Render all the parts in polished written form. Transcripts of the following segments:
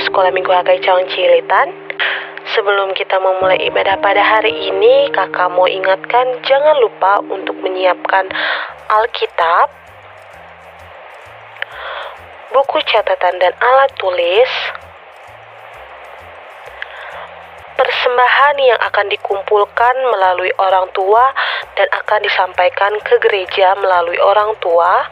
Sekolah Minggu HKI Cawang Cililitan. Sebelum kita memulai ibadah pada hari ini, kakak mau ingatkan jangan lupa untuk menyiapkan Alkitab, buku catatan dan alat tulis, persembahan yang akan dikumpulkan melalui orang tua dan akan disampaikan ke gereja melalui orang tua,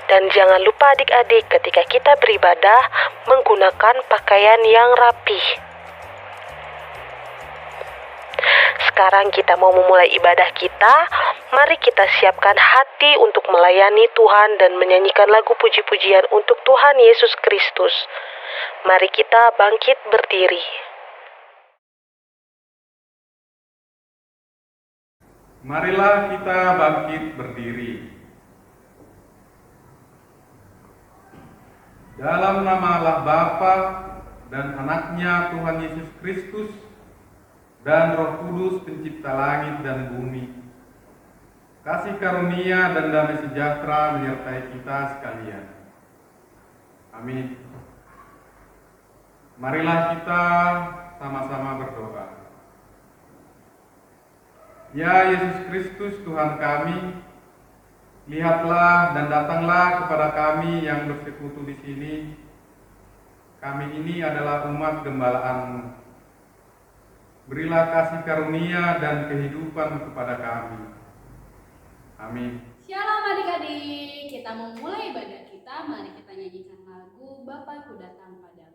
dan jangan lupa adik-adik ketika kita beribadah menggunakan pakaian yang rapih. Sekarang kita mau memulai ibadah kita. Mari kita siapkan hati untuk melayani Tuhan dan menyanyikan lagu puji-pujian untuk Tuhan Yesus Kristus. Mari kita bangkit berdiri. Marilah kita bangkit berdiri. Dalam nama Allah Bapa dan Anaknya Tuhan Yesus Kristus dan Roh Kudus pencipta langit dan bumi, kasih karunia dan damai sejahtera menyertai kita sekalian. Amin. Marilah kita sama-sama berdoa. Ya Yesus Kristus Tuhan kami, lihatlah dan datanglah kepada kami yang bersekutu di sini. Kami ini adalah umat gembala-Mu. Berilah kasih karunia dan kehidupan kepada kami. Amin. Shalom adik-adik, kita memulai ibadah kita. Mari kita nyanyikan lagu Bapakku Datang Padamu.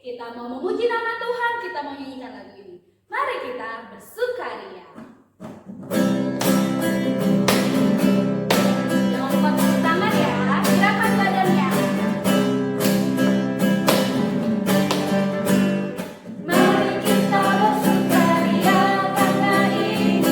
Kita mau memuji nama Tuhan, kita mau nyanyikan lagu ini. Mari kita bersukaria. Jangan lupa tepuk tangan ya, gerakan badannya. Mari kita bersukaria karena ini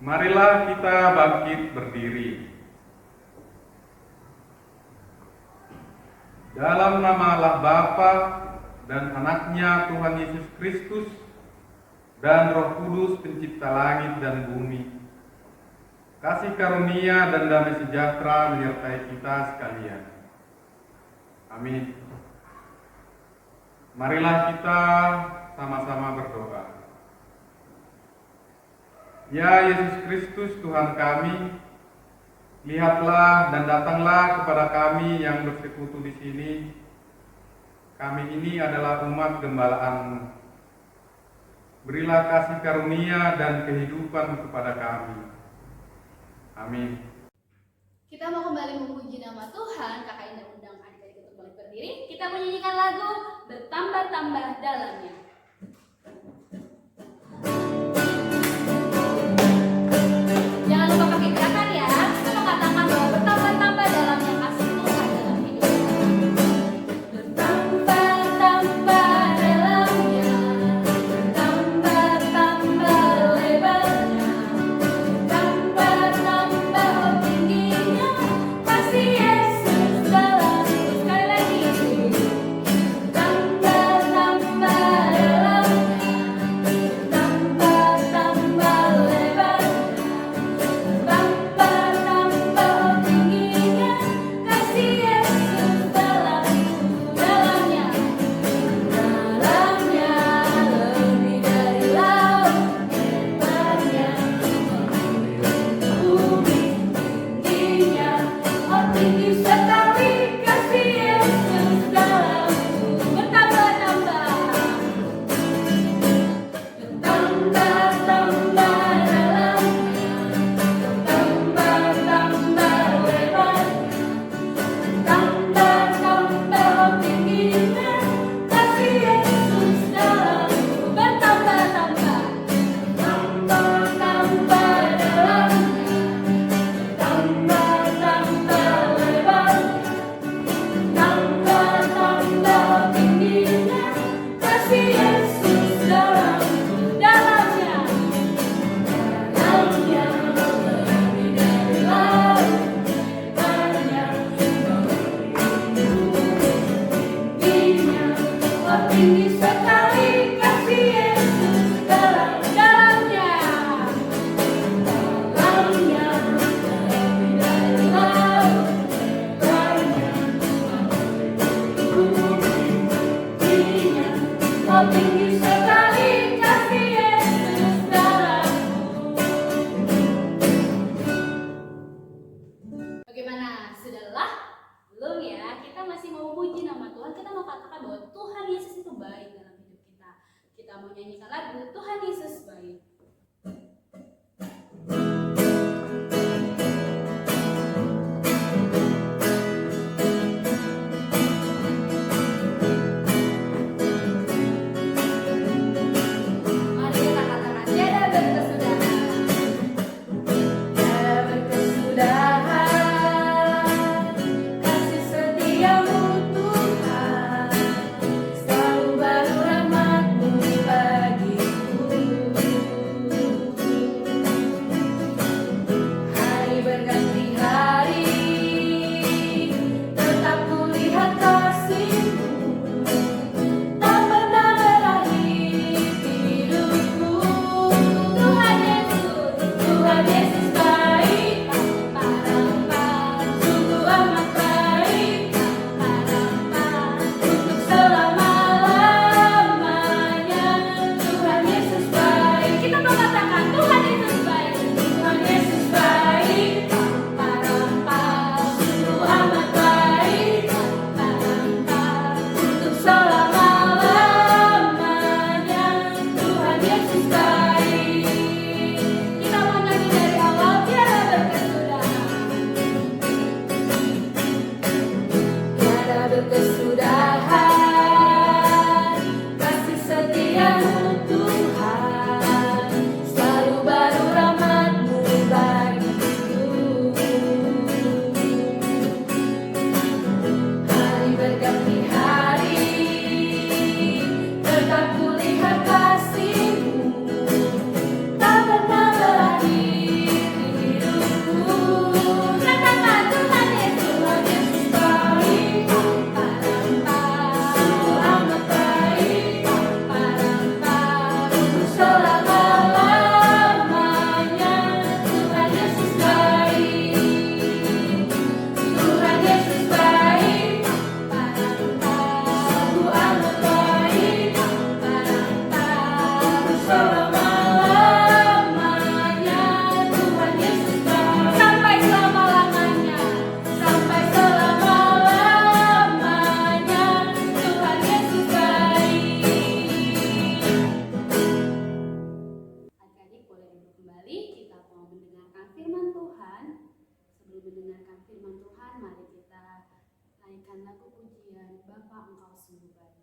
Marilah kita bangkit berdiri. Dalam nama Allah Bapa dan Anaknya Tuhan Yesus Kristus dan Roh Kudus Pencipta langit dan bumi, kasih karunia dan damai sejahtera menyertai kita sekalian. Amin. Marilah kita sama-sama berdoa. Ya Yesus Kristus Tuhan kami, lihatlah dan datanglah kepada kami yang bersekutu di sini. Kami ini adalah umat gembala-Mu. Berilah kasih karunia dan kehidupan kepada kami. Amin. Kita mau kembali memuji nama Tuhan. Kakak Indah undang adik-adik untuk balik berdiri. Kita menyanyikan lagu Bertambah-tambah Dalamnya. Jangan lupa pakai gerakan ya. Kita mengatakan bahwa bertambah-tambah dalamnya kasih Tuhan dalam hidup kita. Bertambah-tambah dalamnya, bertambah-tambah lebarnya, bertambah-tambah tingginya kasih Yesus dalam hidup. Sekali lagi, bertambah-tambah Bagaimana? Sudahlah? Belum ya? Kita masih mau memuji nama Tuhan. Kita mau katakan bahwa Tuhan Yesus itu baik dalam hidup kita. Kita mau nyanyikan lagu Tuhan Yesus baik. Mari kita katakan tiada berkesudahan. Tiada berkesudahan. Kasih setiamu Tuhan, selalu baru rahmat-Mu bagiku. Hari berganti hari, tetap kulihat kasih-Mu, tak pernah berakhir hidupku. Tuhan Yesus baik, rempah-rempah, sungguh amat baik, rempah-rempah, untuk selama-lamanya. Tuhan Yesus baik. Kita mau katakan Tuhan Yesus baik. Tuhan Yesus baik, rempah-rempah, sungguh amat baik, rempah-rempah, untuk selama-lamanya. Tuhan Yesus baik. Kita mau nyanyi dari awal, tiada berkesudahan. Tiada berkesudahan, kasih setiamu Tuhan, selalu baru rahmat-Mu bagiku. Hari berganti hari, tetap kulihat kasih-Mu, tak pernah berakhir sungguh baik.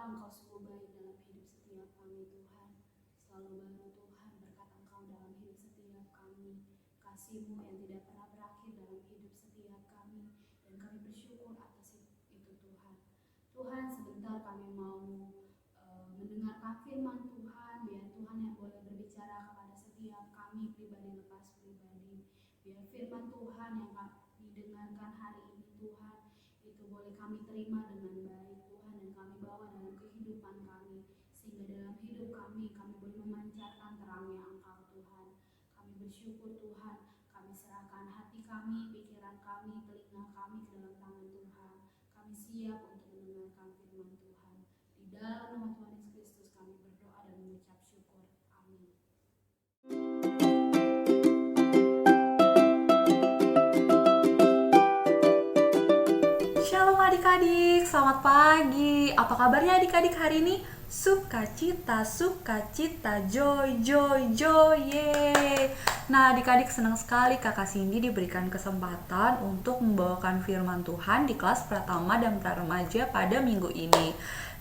Engkau sungguh baik dalam hidup setiap kami Tuhan. Selalu baru Tuhan berkat Engkau dalam hidup setiap kami. Kasih-Mu yang tidak pernah berakhir dalam hidup setiap kami. Dan kami bersyukur atas itu Tuhan. Tuhan, sebentar kami mau mendengarkan firman Tuhan. Biar Tuhan yang boleh berbicara kepada setiap kami pribadi lepas pribadi. Biar firman Tuhan yang kami dengarkan hari ini Tuhan, itu boleh kami terima dengan baik Tuhan, dan kami bawa dalam kehidupan kami, sehingga dalam hidup kami boleh memancarkan terangnya Engkau Tuhan. Kami bersyukur Tuhan, kami serahkan hati kami, pikiran kami, siap untuk mendengarkan firman Tuhan. Di dalam nama Tuhan Yesus Kristus kami berdoa dan mengucap syukur. Amin. Shalom adik-adik, selamat pagi. Apa kabarnya adik-adik hari ini? Sukacita, joy, yeay. Nah adik-adik, senang sekali kakak Cindy diberikan kesempatan untuk membawakan firman Tuhan di kelas Pratama dan Praremaja pada minggu ini.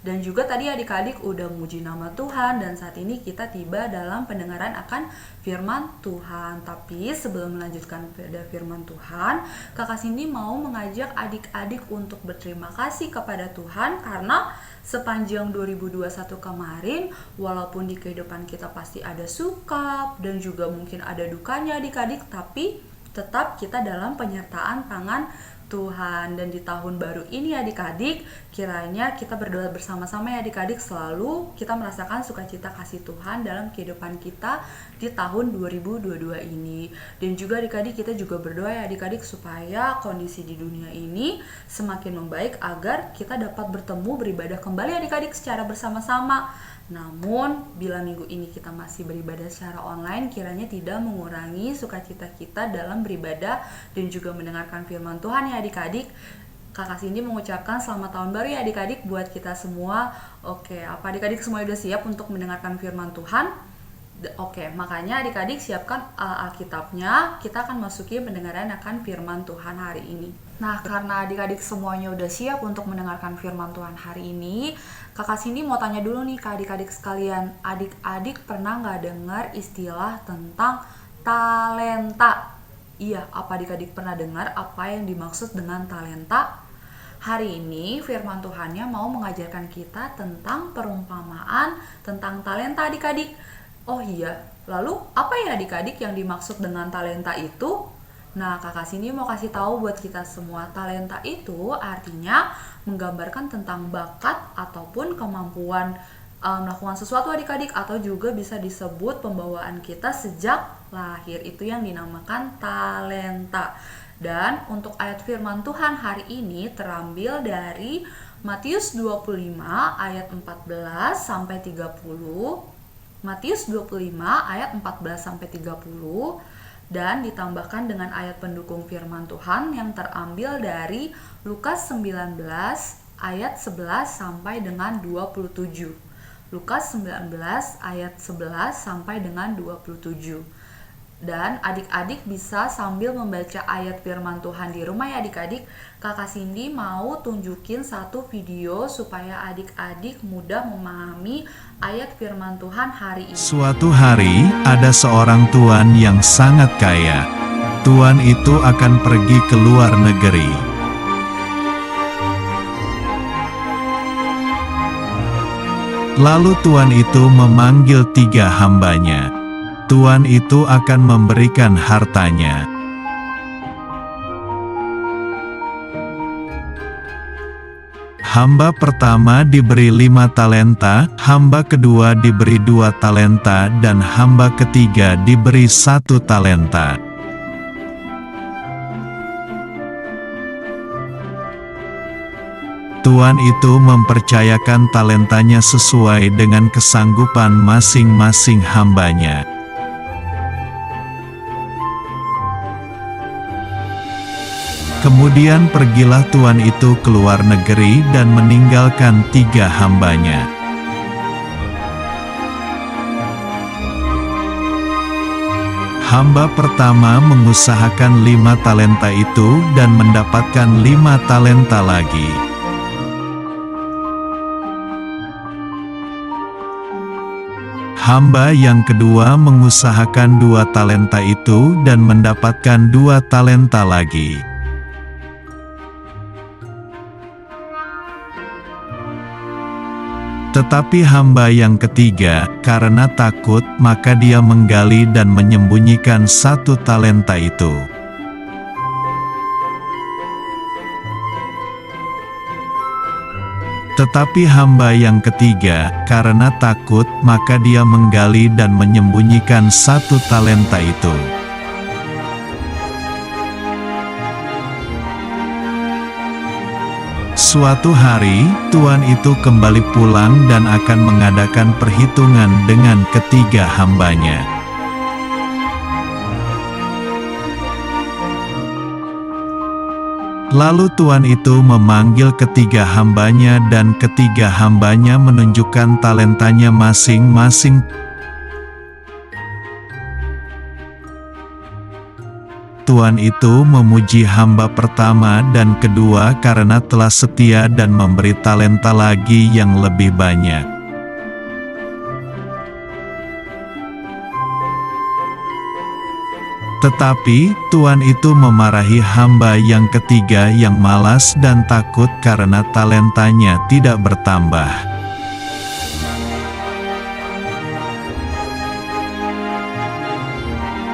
Dan juga tadi adik-adik udah muji nama Tuhan, dan saat ini kita tiba dalam pendengaran akan firman Tuhan. Tapi sebelum melanjutkan pada firman Tuhan, kakak Cindy mau mengajak adik-adik untuk berterima kasih kepada Tuhan karena sepanjang 2021 kemarin, walaupun di kehidupan kita pasti ada suka dan juga mungkin ada dukanya adik-adik, tapi tetap kita dalam penyertaan tangan Tuhan. Dan di tahun baru ini adik-adik, kiranya kita berdoa bersama-sama ya adik-adik, selalu kita merasakan sukacita kasih Tuhan dalam kehidupan kita di tahun 2022 ini. Dan juga adik-adik, kita juga berdoa ya adik-adik supaya kondisi di dunia ini semakin membaik agar kita dapat bertemu beribadah kembali adik-adik secara bersama-sama. Namun, bila minggu ini kita masih beribadah secara online, kiranya tidak mengurangi sukacita kita dalam beribadah dan juga mendengarkan firman Tuhan ya adik-adik. Kakak Cindy mengucapkan selamat tahun baru ya adik-adik buat kita semua. Oke, apa adik-adik semua udah siap untuk mendengarkan firman Tuhan? Oke, makanya adik-adik siapkan Alkitabnya, kita akan masuki pendengaran akan firman Tuhan hari ini. Nah, karena adik-adik semuanya udah siap untuk mendengarkan firman Tuhan hari ini, kakak Cindy mau tanya dulu nih ke adik-adik sekalian, adik-adik pernah nggak dengar istilah tentang talenta? Iya, apa adik-adik pernah dengar apa yang dimaksud dengan talenta? Hari ini firman Tuhannya mau mengajarkan kita tentang perumpamaan tentang talenta adik-adik. Oh iya, lalu apa ya adik-adik yang dimaksud dengan talenta itu? Nah, kakak Cindy mau kasih tahu buat kita semua, talenta itu artinya menggambarkan tentang bakat ataupun kemampuan melakukan sesuatu adik-adik, atau juga bisa disebut pembawaan kita sejak lahir, itu yang dinamakan talenta. Dan untuk ayat firman Tuhan hari ini terambil dari Matius 25 ayat 14 sampai 30. Matius 25 ayat 14 sampai 30, dan ditambahkan dengan ayat pendukung firman Tuhan yang terambil dari Lukas 19 ayat 11 sampai dengan 27. Lukas 19 ayat 11 sampai dengan 27. Dan adik-adik bisa sambil membaca ayat firman Tuhan di rumah ya adik-adik. Kakak Cindy mau tunjukin satu video supaya adik-adik mudah memahami ayat firman Tuhan hari ini. Suatu hari, ada seorang tuan yang sangat kaya. Tuan itu akan pergi ke luar negeri. Lalu tuan itu memanggil 3 hambanya. Tuan itu akan memberikan hartanya. Hamba pertama diberi 5 talenta, hamba kedua diberi 2 talenta, dan hamba ketiga diberi 1 talenta. Tuan itu mempercayakan talentanya sesuai dengan kesanggupan masing-masing hambanya. Kemudian pergilah tuan itu ke luar negeri dan meninggalkan 3 hambanya. Hamba pertama mengusahakan 5 talenta itu dan mendapatkan 5 talenta lagi. Hamba yang kedua mengusahakan 2 talenta itu dan mendapatkan 2 talenta lagi. Tetapi hamba yang ketiga, karena takut, maka dia menggali dan menyembunyikan 1 talenta itu. Tetapi hamba yang ketiga, karena takut, maka dia menggali dan menyembunyikan 1 talenta itu. Suatu hari, tuan itu kembali pulang dan akan mengadakan perhitungan dengan ketiga hambanya. Lalu tuan itu memanggil ketiga hambanya dan ketiga hambanya menunjukkan talentanya masing-masing. Tuan itu memuji hamba pertama dan kedua karena telah setia dan memberi talenta lagi yang lebih banyak. Tetapi, tuan itu memarahi hamba yang ketiga yang malas dan takut karena talentanya tidak bertambah.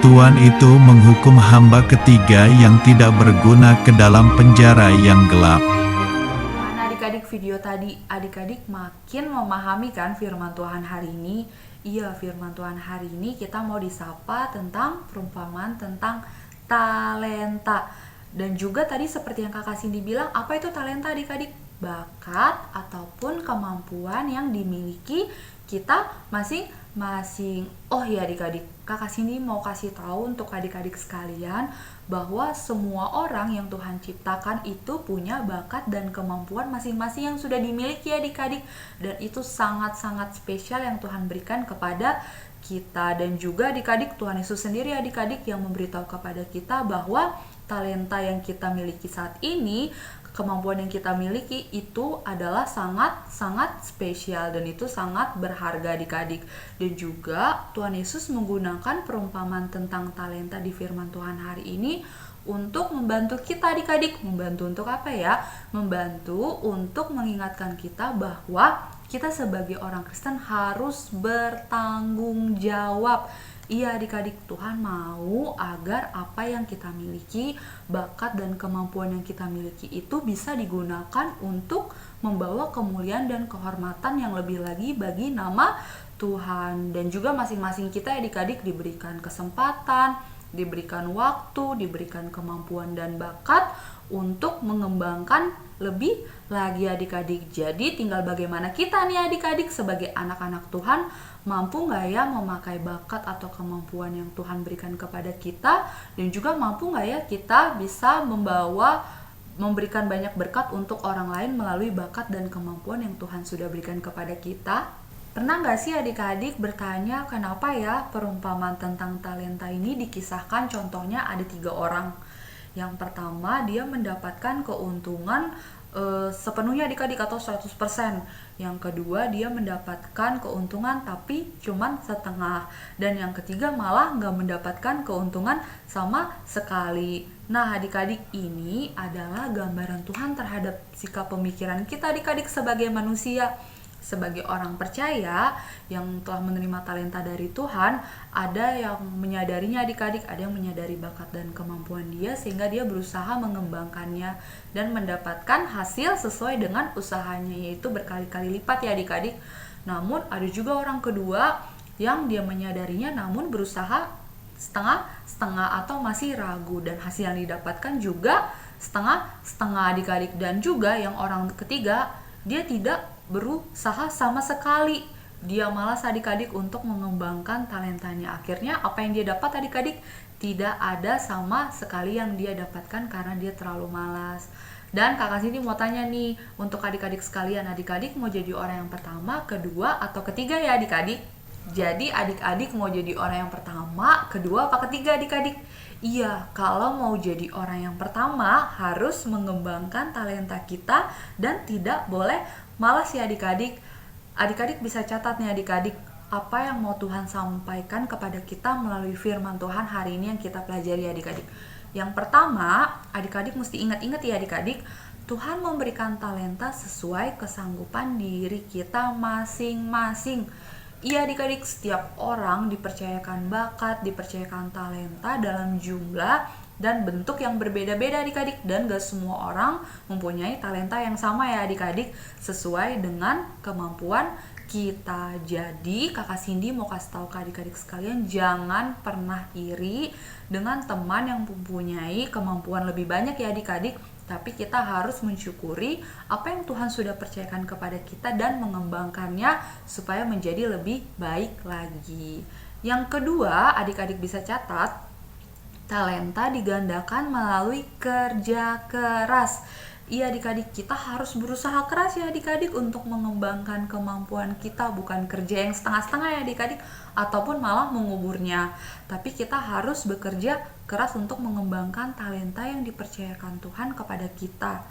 Tuan itu menghukum hamba ketiga yang tidak berguna ke dalam penjara yang gelap. Nah, adik-adik, video tadi adik-adik makin memahami kan firman Tuhan hari ini. Iya, firman Tuhan hari ini kita mau disapa tentang perumpamaan tentang talenta. Dan juga tadi seperti yang Kakak Cindy bilang, apa itu talenta adik-adik? Bakat ataupun kemampuan yang dimiliki kita masing-masing. Oh ya adik-adik, Kakak Cindy mau kasih tahu untuk adik-adik sekalian bahwa semua orang yang Tuhan ciptakan itu punya bakat dan kemampuan masing-masing yang sudah dimiliki adik-adik. Dan itu sangat-sangat spesial yang Tuhan berikan kepada kita. Dan juga adik-adik, Tuhan Yesus sendiri adik-adik yang memberitahu kepada kita bahwa talenta yang kita miliki saat ini, kemampuan yang kita miliki itu adalah sangat-sangat spesial dan itu sangat berharga adik-adik. Dan juga Tuhan Yesus menggunakan perumpamaan tentang talenta di firman Tuhan hari ini untuk membantu kita adik-adik. Membantu untuk apa ya? Membantu untuk mengingatkan kita bahwa kita sebagai orang Kristen harus bertanggung jawab. Iya adik-adik, Tuhan mau agar apa yang kita miliki, bakat dan kemampuan yang kita miliki itu bisa digunakan untuk membawa kemuliaan dan kehormatan yang lebih lagi bagi nama Tuhan. Dan juga masing-masing kita adik-adik diberikan kesempatan, diberikan waktu, diberikan kemampuan dan bakat untuk mengembangkan lebih lagi adik-adik. Jadi tinggal bagaimana kita nih adik-adik sebagai anak-anak Tuhan, mampu gak ya memakai bakat atau kemampuan yang Tuhan berikan kepada kita, dan juga mampu gak ya kita bisa memberikan banyak berkat untuk orang lain melalui bakat dan kemampuan yang Tuhan sudah berikan kepada kita. Pernah gak sih adik-adik bertanya kenapa ya perumpamaan tentang talenta ini dikisahkan contohnya ada 3 orang. Yang pertama dia mendapatkan keuntungan sepenuhnya adik-adik atau 100%. Yang kedua dia mendapatkan keuntungan tapi cuman setengah. Dan yang ketiga malah gak mendapatkan keuntungan sama sekali. Nah adik-adik, ini adalah gambaran Tuhan terhadap sikap pemikiran kita adik-adik sebagai manusia. Sebagai orang percaya yang telah menerima talenta dari Tuhan, ada yang menyadarinya adik-adik, ada yang menyadari bakat dan kemampuan dia sehingga dia berusaha mengembangkannya dan mendapatkan hasil sesuai dengan usahanya, yaitu berkali-kali lipat ya adik-adik. Namun ada juga orang kedua yang dia menyadarinya namun berusaha setengah-setengah atau masih ragu, dan hasil yang didapatkan juga setengah-setengah adik-adik. Dan juga yang orang ketiga, dia tidak berusaha sama sekali, dia malas adik-adik untuk mengembangkan talentanya. Akhirnya apa yang dia dapat adik-adik? Tidak ada sama sekali yang dia dapatkan karena dia terlalu malas. Dan kakak sini mau tanya nih, untuk adik-adik sekalian, adik-adik mau jadi orang yang pertama, kedua, atau ketiga ya adik-adik? Jadi adik-adik mau jadi orang yang pertama, kedua, apa ketiga adik-adik? Iya, kalau mau jadi orang yang pertama harus mengembangkan talenta kita dan tidak boleh malas ya adik-adik. Adik-adik bisa catat nih adik-adik, apa yang mau Tuhan sampaikan kepada kita melalui firman Tuhan hari ini yang kita pelajari adik-adik. Yang pertama, adik-adik mesti ingat-ingat ya adik-adik, Tuhan memberikan talenta sesuai kesanggupan diri kita masing-masing. Iya adik-adik, setiap orang dipercayakan bakat, dipercayakan talenta dalam jumlah dan bentuk yang berbeda-beda adik-adik. Dan gak semua orang mempunyai talenta yang sama ya adik-adik, sesuai dengan kemampuan kita. Jadi kakak Cindy mau kasih tahu ke adik-adik sekalian, jangan pernah iri dengan teman yang mempunyai kemampuan lebih banyak ya adik-adik. tapi kita harus mensyukuri apa yang Tuhan sudah percayakan kepada kita dan mengembangkannya supaya menjadi lebih baik lagi. Yang kedua, adik-adik bisa catat, talenta digandakan melalui kerja keras. Iya adik-adik, kita harus berusaha keras ya adik-adik untuk mengembangkan kemampuan kita, bukan kerja yang setengah-setengah ya adik-adik, ataupun malah menguburnya. Tapi kita harus bekerja keras untuk mengembangkan talenta yang dipercayakan Tuhan kepada kita.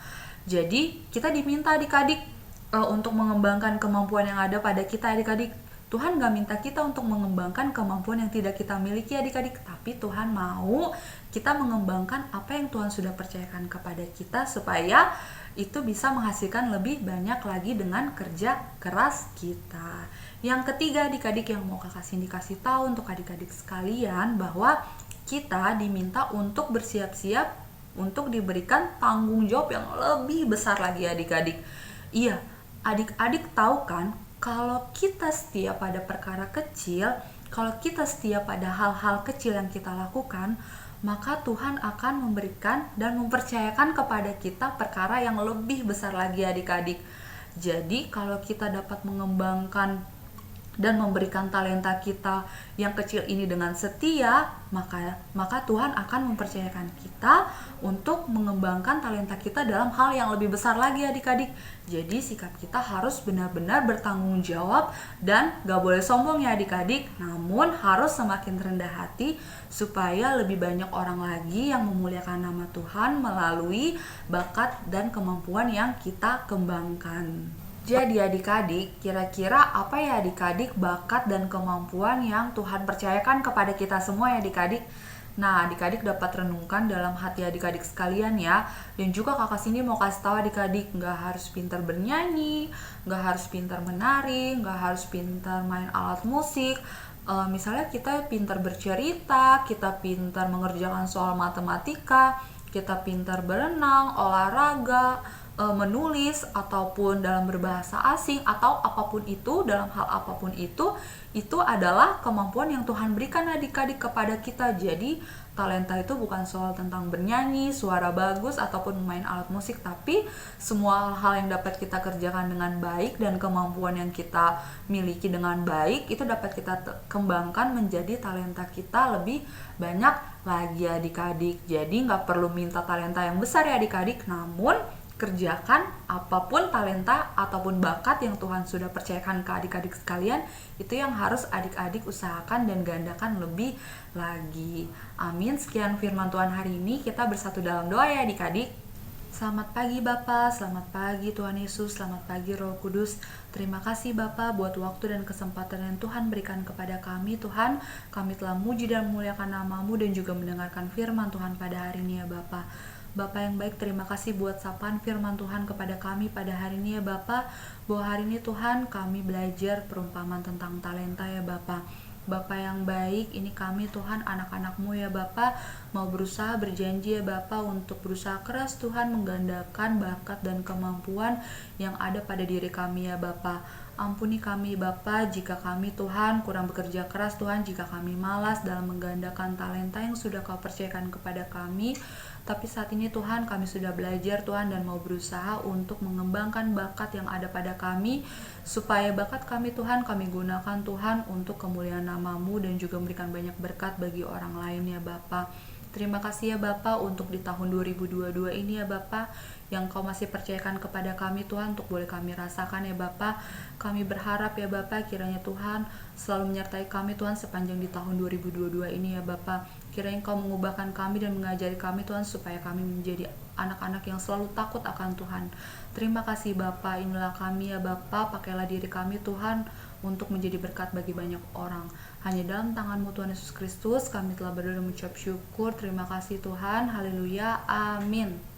Jadi kita diminta adik-adik untuk mengembangkan kemampuan yang ada pada kita adik-adik. Tuhan gak minta kita untuk mengembangkan kemampuan yang tidak kita miliki adik-adik, tapi Tuhan mau kita mengembangkan apa yang Tuhan sudah percayakan kepada kita supaya itu bisa menghasilkan lebih banyak lagi dengan kerja keras kita. Yang ketiga adik-adik yang mau Kakak Cindy kasih tahu untuk adik-adik sekalian bahwa kita diminta untuk bersiap-siap untuk diberikan tanggung jawab yang lebih besar lagi adik-adik. Iya, adik-adik tahu kan, kalau kita setia pada perkara kecil, kalau kita setia pada hal-hal kecil yang kita lakukan, maka Tuhan akan memberikan dan mempercayakan kepada kita perkara yang lebih besar lagi adik-adik. Jadi kalau kita dapat mengembangkan dan memberikan talenta kita yang kecil ini dengan setia, maka Tuhan akan mempercayakan kita untuk mengembangkan talenta kita dalam hal yang lebih besar lagi adik-adik. Jadi sikap kita harus benar-benar bertanggung jawab dan gak boleh sombong ya adik-adik, namun harus semakin rendah hati supaya lebih banyak orang lagi yang memuliakan nama Tuhan melalui bakat dan kemampuan yang kita kembangkan. Jadi adik-adik, kira-kira apa ya adik-adik bakat dan kemampuan yang Tuhan percayakan kepada kita semua ya adik-adik? Nah, adik-adik dapat renungkan dalam hati adik-adik sekalian ya. Dan juga Kakak Cindy mau kasih tahu adik-adik, gak harus pintar bernyanyi, gak harus pintar menari, gak harus pintar main alat musik. Misalnya kita pintar bercerita, kita pintar mengerjakan soal matematika, kita pintar berenang, olahraga, menulis, ataupun dalam berbahasa asing, atau apapun itu, dalam hal apapun itu adalah kemampuan yang Tuhan berikan adik-adik kepada kita. Jadi talenta itu bukan soal tentang bernyanyi, suara bagus, ataupun main alat musik, tapi semua hal yang dapat kita kerjakan dengan baik dan kemampuan yang kita miliki dengan baik itu dapat kita kembangkan menjadi talenta kita lebih banyak lagi adik-adik. Jadi nggak perlu minta talenta yang besar ya adik-adik, namun kerjakan apapun talenta ataupun bakat yang Tuhan sudah percayakan ke adik-adik sekalian, itu yang harus adik-adik usahakan dan gandakan lebih lagi. Amin. Sekian firman Tuhan hari ini, kita bersatu dalam doa ya adik-adik. Selamat pagi Bapak, selamat pagi Tuhan Yesus, selamat pagi Roh Kudus. Terima kasih Bapak buat waktu dan kesempatan yang Tuhan berikan kepada kami. Tuhan, kami telah muji dan memuliakan nama-Mu dan juga mendengarkan firman Tuhan pada hari ini ya Bapak. Bapak yang baik, terima kasih buat sapaan firman Tuhan kepada kami pada hari ini ya Bapak. Bahwa hari ini Tuhan kami belajar perumpamaan tentang talenta ya Bapak. Bapak yang baik, ini kami Tuhan anak-anak-Mu ya Bapak, mau berusaha berjanji ya Bapak untuk berusaha keras Tuhan menggandakan bakat dan kemampuan yang ada pada diri kami ya Bapak. Ampuni kami Bapa jika kami Tuhan kurang bekerja keras Tuhan, jika kami malas dalam menggandakan talenta yang sudah Kau percayakan kepada kami. Tapi saat ini Tuhan kami sudah belajar Tuhan dan mau berusaha untuk mengembangkan bakat yang ada pada kami, supaya bakat kami Tuhan kami gunakan Tuhan untuk kemuliaan nama-Mu dan juga memberikan banyak berkat bagi orang lain ya Bapa. Terima kasih ya Bapak untuk di tahun 2022 ini ya Bapak, yang Kau masih percayakan kepada kami Tuhan untuk boleh kami rasakan ya Bapak. Kami berharap ya Bapak kiranya Tuhan selalu menyertai kami Tuhan sepanjang di tahun 2022 ini ya Bapak. Kiranya Kau mengubahkan kami dan mengajari kami Tuhan supaya kami menjadi anak-anak yang selalu takut akan Tuhan. Terima kasih Bapak, inilah kami ya Bapak, pakailah diri kami Tuhan untuk menjadi berkat bagi banyak orang. Hanya dalam tangan-Mu Tuhan Yesus Kristus kami telah berdoa dan mengucap syukur. Terima kasih Tuhan, haleluya, amin.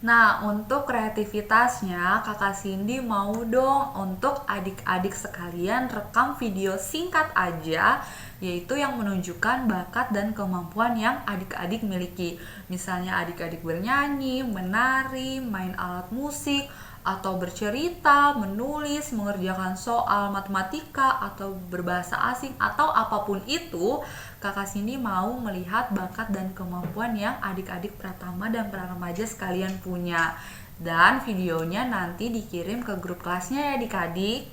Nah, untuk kreativitasnya Kakak Cindy mau dong untuk adik-adik sekalian rekam video singkat aja, yaitu yang menunjukkan bakat dan kemampuan yang adik-adik miliki. Misalnya adik-adik bernyanyi, menari, main alat musik, atau bercerita, menulis, mengerjakan soal matematika atau berbahasa asing atau apapun itu, Kakak Cindy mau melihat bakat dan kemampuan yang adik-adik pratama dan praremaja sekalian punya. Dan videonya nanti dikirim ke grup kelasnya ya adik-adik.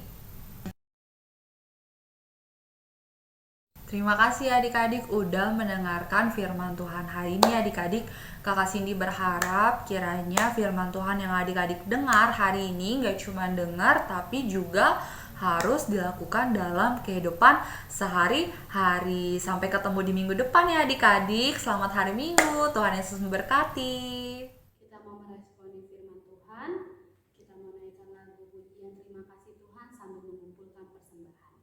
Terima kasih adik-adik udah mendengarkan firman Tuhan hari ini adik-adik. Kakak Cindy berharap kiranya firman Tuhan yang adik-adik dengar hari ini gak cuma dengar tapi juga harus dilakukan dalam kehidupan sehari-hari. Sampai ketemu di minggu depan ya adik-adik. Selamat hari Minggu, Tuhan Yesus memberkati. Kita mau meresponi firman Tuhan, kita mau naikkan lagu pujian terima kasih Tuhan sambil mengumpulkan persembahan.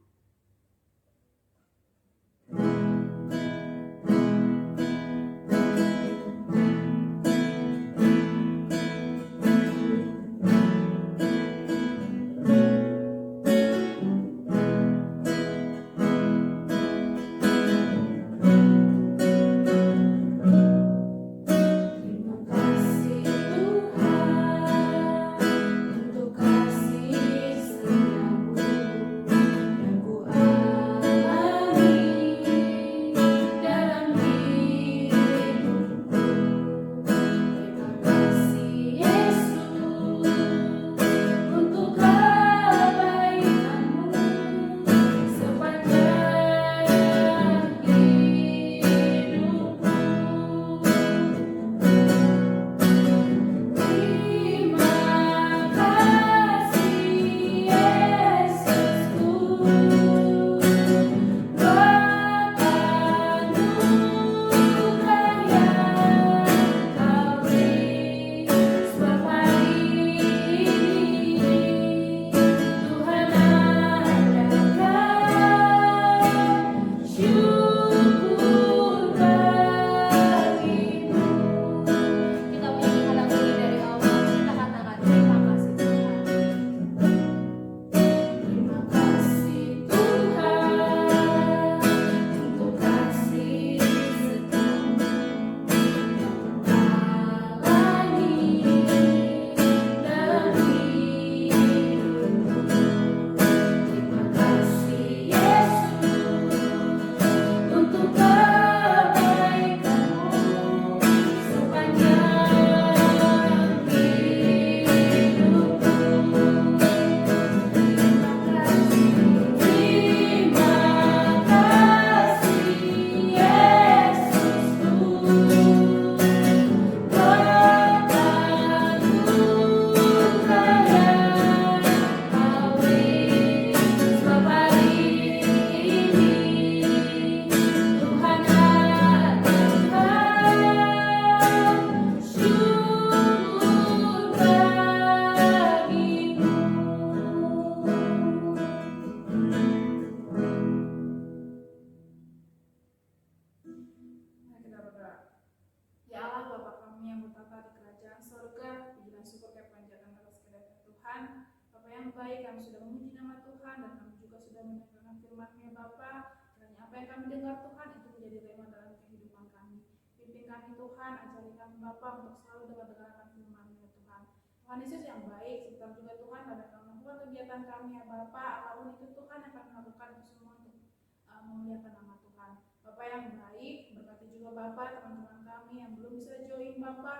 Ya Allah, Bapa kami yang bertata di kerajaan surga, puji dan syukur kami panjatkan atas kedatangan Tuhan. Bapa yang baik, kami sudah memuji nama Tuhan dan kami juga sudah mendengarkan firman-Nya Bapa. Kiranya apa yang kami dengar Tuhan itu menjadi rema dalam kehidupan kami. Pimpin kami Tuhan, ajari kami Bapa untuk selalu dengar-dengarkan firman-Nya Tuhan. Tuhan Yesus yang baik, sebentar juga Tuhan pada kami melakukan kegiatan kami ya Bapa, apapun itu Tuhan yang kami lakukan itu semua untuk memuliakan nama Tuhan. Bapa yang baik, berkati juga Bapa teman-teman kami yang belum bisa join Bapa.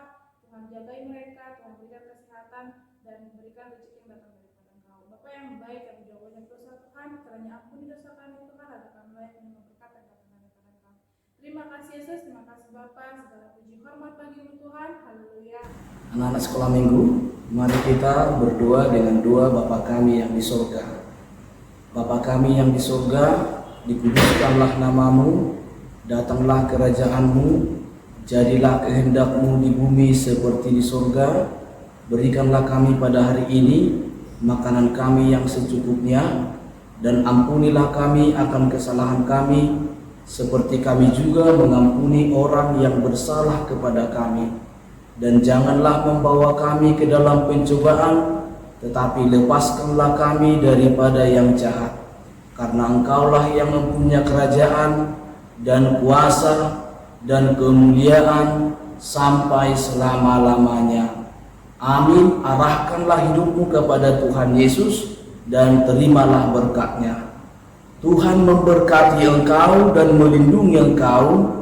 Tuhan jagai mereka, Tuhan berikan kesehatan dan berikan rezeki yang datang daripada Engkau. Bapa yang baik, kami juga banyak dosa Tuhan, kiranya ampuni dosa kami Tuhan, agar kami layak menerima berkat yang datang daripada Engkau. Terima kasih Yesus, terima kasih Bapa, segala puji hormat bagi-Mu Tuhan. Haleluya. Anak-anak sekolah minggu, mari kita berdoa dengan doa Bapa kami yang di surga. Bapa kami yang di surga, dikuduskanlah nama-Mu, datanglah kerajaan-Mu, jadilah kehendak-Mu di bumi seperti di surga. Berikanlah kami pada hari ini makanan kami yang secukupnya, dan ampunilah kami akan kesalahan kami, seperti kami juga mengampuni orang yang bersalah kepada kami. Dan janganlah membawa kami ke dalam pencobaan, tetapi lepaskanlah kami daripada yang jahat. Karena Engkaulah yang mempunyai kerajaan dan kuasa dan kemuliaan sampai selama-lamanya. Amin. Arahkanlah hidupmu kepada Tuhan Yesus dan terimalah berkat-Nya. Tuhan memberkati engkau dan melindungi engkau.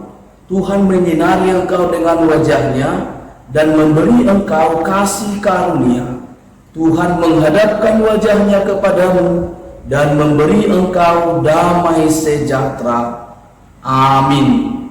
Tuhan menyinari engkau dengan wajah-Nya dan memberi engkau kasih karunia. Tuhan menghadapkan wajah-Nya kepadamu dan memberi engkau damai sejahtera. Amin.